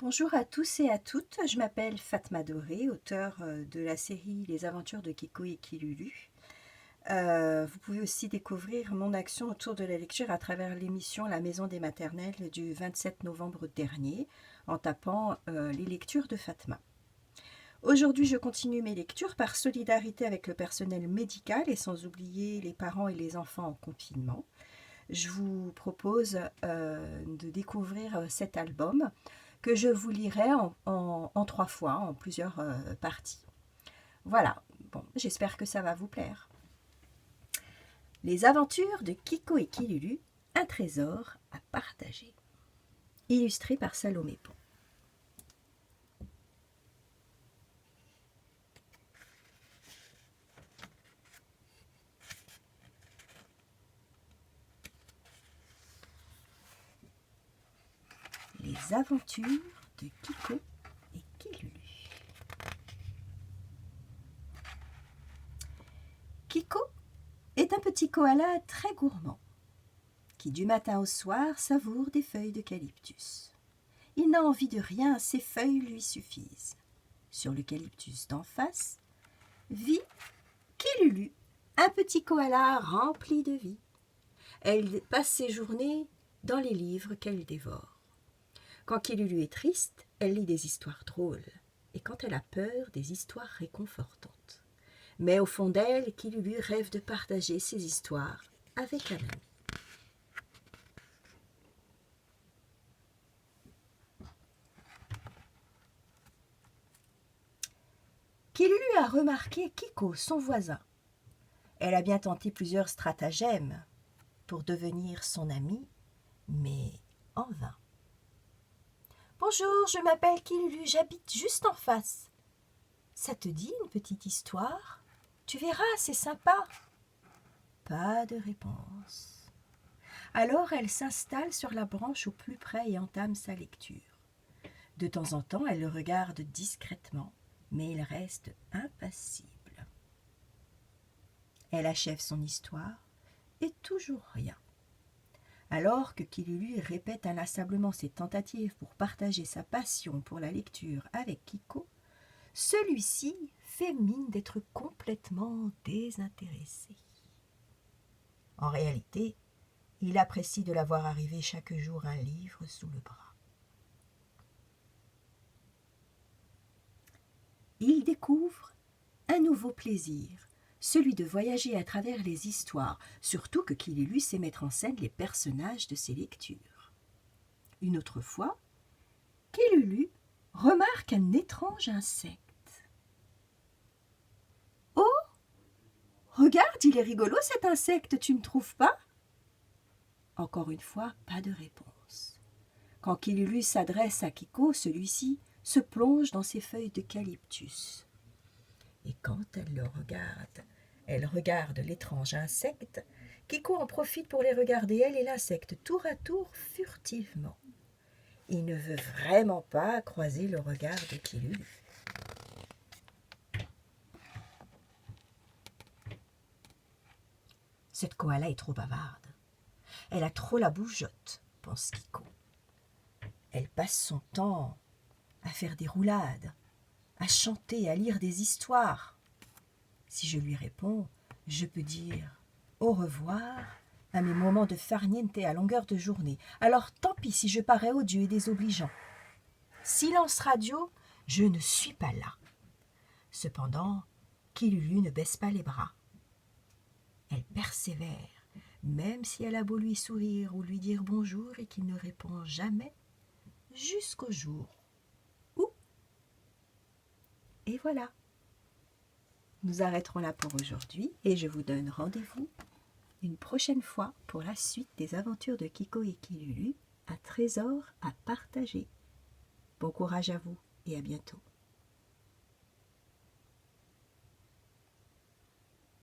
Bonjour à tous et à toutes, je m'appelle Fatma Doré, auteure de la série Les aventures de Kiko et Kilulu. Vous pouvez aussi découvrir mon action autour de la lecture à travers l'émission La Maison des Maternelles du 27 novembre dernier en tapant les lectures de Fatma. Aujourd'hui, je continue mes lectures par solidarité avec le personnel médical et sans oublier les parents et les enfants en confinement. Je vous propose de découvrir cet album que je vous lirai en 3 fois, en plusieurs parties. Voilà, bon, j'espère que ça va vous plaire. Les aventures de Kiko et Kilulu, un trésor à partager. Illustré par Salomé Pont. Les aventures de Kiko et Kilulu. Kiko est un petit koala très gourmand qui du matin au soir savoure des feuilles d'eucalyptus. Il n'a envie de rien, ces feuilles lui suffisent. Sur l'eucalyptus d'en face vit Kilulu, un petit koala rempli de vie. Elle passe ses journées dans les livres qu'elle dévore. Quand Kilulu est triste, elle lit des histoires drôles, et quand elle a peur, des histoires réconfortantes. Mais au fond d'elle, Kilulu rêve de partager ses histoires avec un ami. Kilulu a remarqué Kiko, son voisin. Elle a bien tenté plusieurs stratagèmes pour devenir son amie, mais en vain. « Bonjour, je m'appelle Kilulu, j'habite juste en face. Ça te dit une petite histoire? Tu verras, c'est sympa. » Pas de réponse. Alors elle s'installe sur la branche au plus près et entame sa lecture. De temps en temps, elle le regarde discrètement, mais il reste impassible. Elle achève son histoire et toujours rien. Alors que Kilulu répète inlassablement ses tentatives pour partager sa passion pour la lecture avec Kiko, celui-ci fait mine d'être complètement désintéressé. En réalité, il apprécie de la voir arriver chaque jour un livre sous le bras. Il découvre un nouveau plaisir, celui de voyager à travers les histoires, surtout que Kilulu sait mettre en scène les personnages de ses lectures. Une autre fois, Kilulu remarque un étrange insecte. « Oh, regarde, il est rigolo cet insecte, tu ne trouves pas ?» Encore une fois, pas de réponse. Quand Kilulu s'adresse à Kiko, celui-ci se plonge dans ses feuilles d'eucalyptus. Et quand elle regarde l'étrange insecte, Kiko en profite pour les regarder, elle et l'insecte, tour à tour, furtivement. Il ne veut vraiment pas croiser le regard de Kilulu. Cette koala est trop bavarde. Elle a trop la bougeotte, pense Kiko. Elle passe son temps à faire des roulades, à chanter, à lire des histoires. Si je lui réponds, je peux dire au revoir à mes moments de farniente à longueur de journée. Alors tant pis si je parais odieux et désobligeant. Silence radio, je ne suis pas là. Cependant, Kilulu ne baisse pas les bras. Elle persévère, même si elle a beau lui sourire ou lui dire bonjour et qu'il ne répond jamais, jusqu'au jour où... Et voilà. Nous arrêterons là pour aujourd'hui et je vous donne rendez-vous une prochaine fois pour la suite des aventures de Kiko et Kilulu, un trésor à partager. Bon courage à vous et à bientôt.